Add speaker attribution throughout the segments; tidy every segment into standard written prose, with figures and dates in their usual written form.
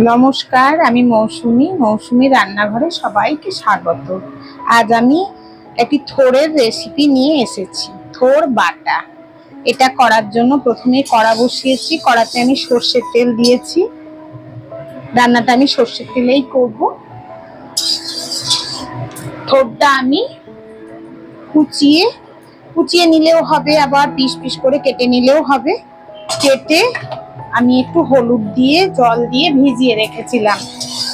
Speaker 1: নমস্কার, আমি মৌসুমি রান্নাঘরে সবাইকে স্বাগত। আজ আমি একটি থোড়ের রেসিপি নিয়ে এসেছি, থোড় বাটা। এটা করার জন্য প্রথমে কড়া বসিয়েছি, কড়াতে আমি সর্ষের তেল দিয়েছি। রান্নাটা আমি সর্ষের তেলেই করব। থোড়টা আমি কুচিয়ে নিলেও হবে, আবার পিস পিস করে কেটে নিলেও হবে। কেটে আমি একটু হলুদ দিয়ে জল দিয়ে ভিজিয়ে রেখেছিলাম,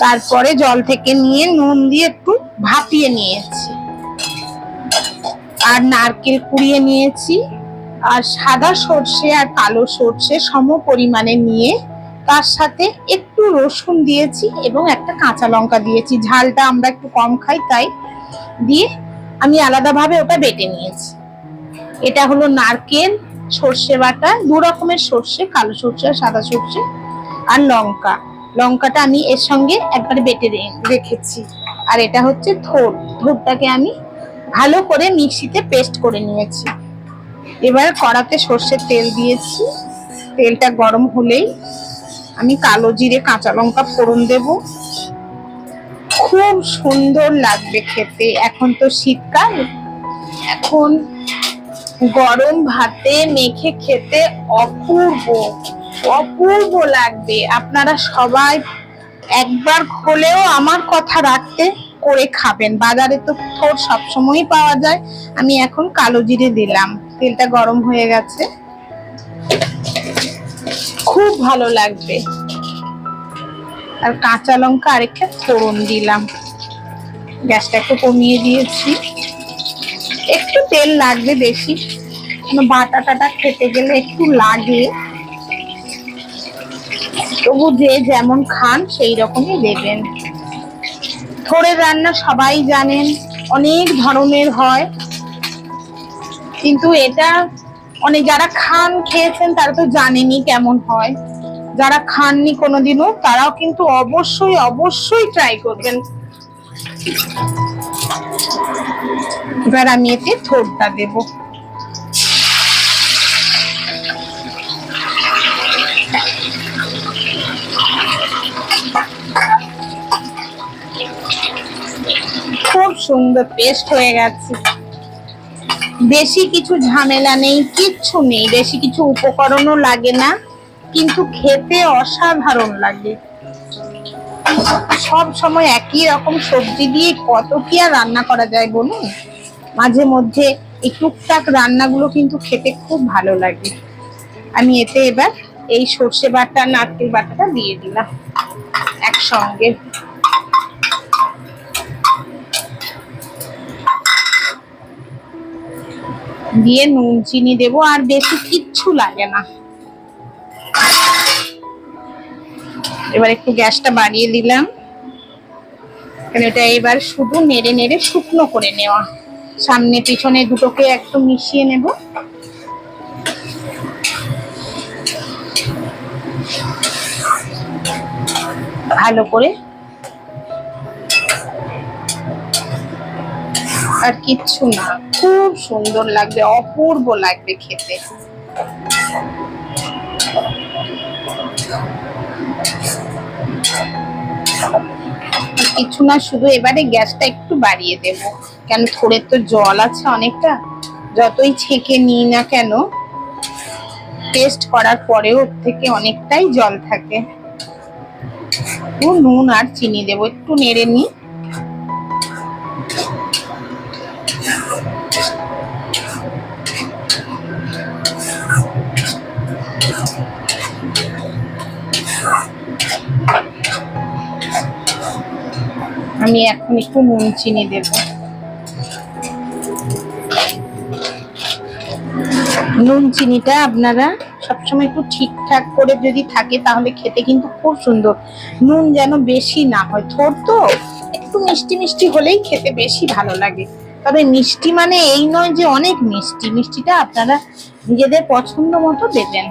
Speaker 1: তারপরে জল থেকে নিয়ে নুন দিয়ে একটু ভাপিয়ে নিয়েছি। আর নারকেল কুড়িয়ে নিয়েছি, আর সাদা সর্ষে আর কালো সর্ষে সম পরিমাণে নিয়ে তার সাথে একটু রসুন দিয়েছি এবং একটা কাঁচা লঙ্কা দিয়েছি। ঝালটা আমরা একটু কম খাই, তাই দিয়ে আমি আলাদাভাবে ওটা বেটে নিয়েছি। এটা হলো নারকেল সর্ষে বাটা, দু রকমের সর্ষে, কালো সর্ষে আর সাদা সর্ষে, আর লঙ্কাটা আমি এর সঙ্গে একবারে বেটে রেখেছি। আর এটা হচ্ছে থোড়টাকে আমি ভালো করে মিক্সিতে পেস্ট করে নিয়েছি। এবার কড়াতে সর্ষের তেল দিয়েছি। তেলটা গরম হলেই আমি কালো জিরে কাঁচা লঙ্কা ফোড়ন দেব। খুব সুন্দর লাগবে খেতে। এখন তো শীতকাল, এখন গরম ভাতে মেখে খেতে অপূর্ব লাগবে। আপনারা সবাই একবার হলেও আমার কথা রাখতে করে খাবেন। বাজারে তো থোড় সবসময়ই পাওয়া যায়। আমি এখন কালো জিরে দিলাম, তেলটা গরম হয়ে গেছে, খুব ভালো লাগবে। আর কাঁচা লঙ্কা আরেকটা ফোড়ন দিলাম। গ্যাসটা একটু কমিয়ে দিয়েছি। একটু তেল লাগবে বেশি, বাটা টাটা খেতে গেলে একটু লাগে, তবু যে যেমন খান সেই রকমই দেবেন। থোড়ের রান্না সবাই জানেন, অনেক ধরনের হয়, কিন্তু এটা অনেক যারা খেয়েছেন তারা তো জানেনই কেমন হয়। যারা খাননি কোনোদিনও তারাও কিন্তু অবশ্যই ট্রাই করবেন। এবার আমি এতে থোড়টা দেব। খুব সুন্দর পেস্ট হয়ে গেছে। বেশি কিছু ঝামেলা নেই, কিচ্ছু নেই, বেশি কিছু উপকরণও লাগে না, কিন্তু খেতে অসাধারণ লাগে। সব সময় একই রকম সবজি দিয়ে কত কি আর রান্না করা যায় বলুন? মাঝে মধ্যে এই টুকটাক রান্নাগুলো কিন্তু খেতে খুব ভালো লাগে। আমি এতে এবার এই সর্ষে বাটা নারকেল বাটাটা দিয়ে দিলাম একসঙ্গে। দিয়ে নুন চিনি দেবো, আর বেশি কিচ্ছু লাগে না। এবার একটু গ্যাসটা বাড়িয়ে দিলাম, এটা এবার শুধু নেড়ে নেড়ে শুকনো করে নেওয়া। সামনে পিছনে দুটোকে একটু মিশিয়ে নেব। ভালো করে, আর কিচ্ছু না, খুব সুন্দর লাগবে, অপূর্ব লাগবে খেতে। কিছু না, শুধু এবারে গ্যাসটা একটু বাড়িয়ে দেব, কেন থোড়ের তো জল আছে অনেকটা। যতই ছেঁকে নিই না কেন, পেস্ট করার পরেও ওর থেকে অনেকটাই জল থাকে। নুন আর চিনি দেবো, একটু নেড়ে নিই। আমি এখন একটু নুন চিনি দেব। নুন চিনিটা আপনারা সবসময় একটু ঠিকঠাক করে যদি থাকে তাহলে খেতে কিন্তু খুব সুন্দর। নুন যেন বেশি না হয়, থোড় তো একটু মিষ্টি মিষ্টি হলেই খেতে বেশি ভালো লাগে। তবে মিষ্টি মানে এই নয় যে অনেক মিষ্টি, মিষ্টিটা আপনারা নিজেদের পছন্দ মতো দেবেন।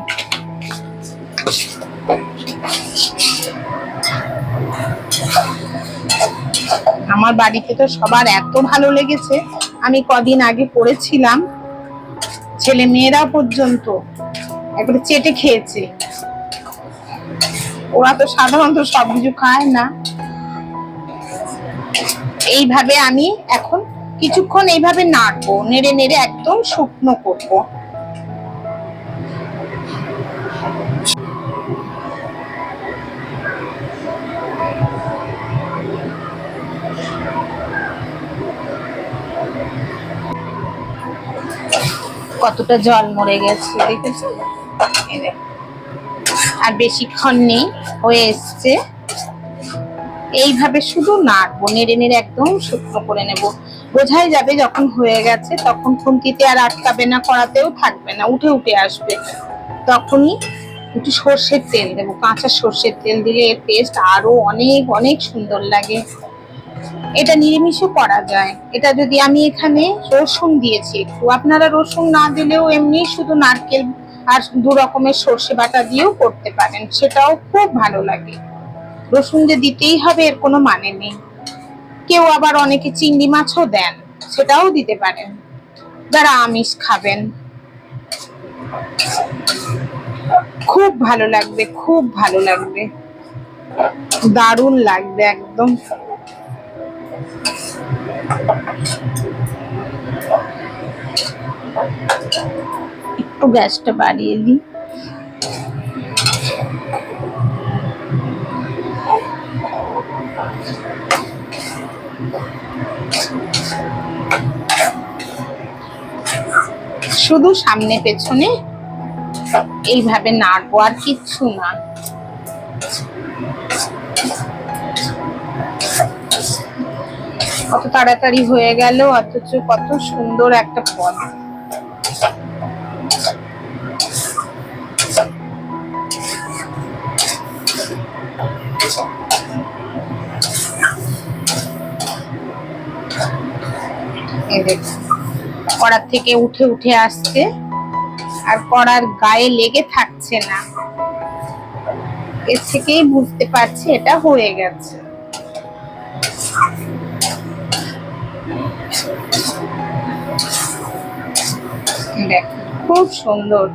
Speaker 1: আমার বাড়িতে তো সবার এত ভালো লেগেছে, আমি কদিন আগে করেছিলাম, ছেলে মেয়েরা পর্যন্ত একবারে চেটে খেয়েছে। ওরা তো সাধারণত সবকিছু খায় না। এইভাবে আমি এখন কিছুক্ষণ এইভাবে নাড়বো, নেড়ে নেড়ে একদম শুকনো করবো। কতটা জল মরে গেছে দেখেছো? আর বেশিক্ষণ নেই, হয়ে এসছে। এইভাবে শুধু নাড়বো, নেড়ে নেড়ে একদম শুকনো করে নেব। বোঝাই যাবে যখন হয়ে গেছে, তখন খুন্তিতে আর আটকাবে না, কড়াতেও থাকবে না, উঠে উঠে আসবে। তখনই একটু সর্ষের তেল দেবো, কাঁচা সর্ষের তেল দিলে এর টেস্ট আরো অনেক অনেক সুন্দর লাগে। এটা নিরামিষও করা যায়। এটা যদি আমি এখানে রসুন দিয়েছি একটু, আপনারা রসুন না দিলেও এমনি শুধু নারকেল আর 2 রকমের সর্ষে বাটা দিয়েও করতে পারেন, সেটাও খুব ভালো লাগে। রসুন যে দিতেই হবে এর কোনো মানে নেই। কেউ আবার অনেকে চিংড়ি মাছও দেন, সেটাও দিতে পারেন যারা আমিষ খাবেন। খুব ভালো লাগবে, খুব ভালো লাগবে, দারুণ লাগবে একদম। একটু গ্যাসটা বাড়িয়ে দিই। শুধু সামনে পেছনে এইভাবে নাড়বো, আর কিচ্ছু না। কত তাড়াতাড়ি হয়ে গেল, অথচ কত সুন্দর একটা ফল। এই দেখুন, কড়ার থেকে উঠে উঠে আসছে, আর কড়ার গায়ে লেগে থাকছে না। এর থেকেই বুঝতে পারছি এটা হয়ে গেছে। দেখুন খুব সুন্দর।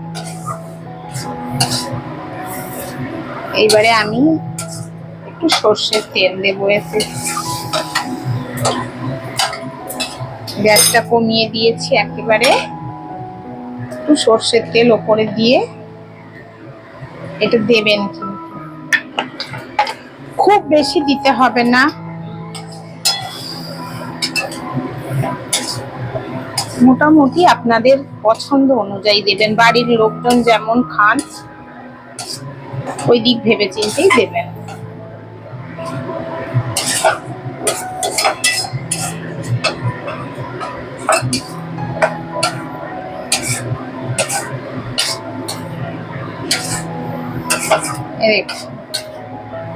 Speaker 1: এইবারে আমি একটু সর্ষের তেল দেবো এতে। গ্যাসটা কমিয়ে দিয়েছি একেবারে। একটু সর্ষের তেল ওপরে দিয়ে এটা দেবেন, কিন্তু খুব বেশি দিতে হবে না। মোটামুটি আপনাদের পছন্দ অনুযায়ী দেবেন, বাড়ির লোকজন যেমন খান ওই দিক ভেবে চিন্তেই দেবেন।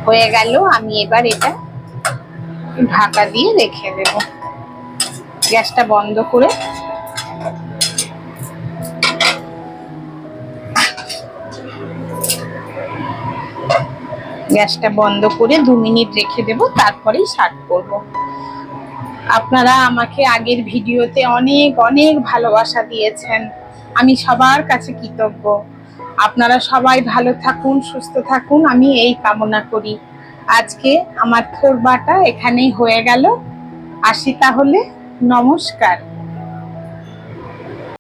Speaker 1: হয়ে গেল, আমি এবার এটা ঢাকা দিয়ে রেখে দেব, গ্যাসটা বন্ধ করে। গ্যাসটা বন্ধ করে 2 মিনিট রেখে দেব, তারপরেই সার্ভ করব। আপনারা আমাকে আগের ভিডিওতে অনেক অনেক ভালোবাসা দিয়েছেন, আমি সবার কাছে কৃতজ্ঞ। আপনারা সবাই ভালো থাকুন, সুস্থ থাকুন, আমি এই কামনা করি। আজকে আমার থোরবাটা এখানেই হয়ে গেল। আসি তাহলে, নমস্কার।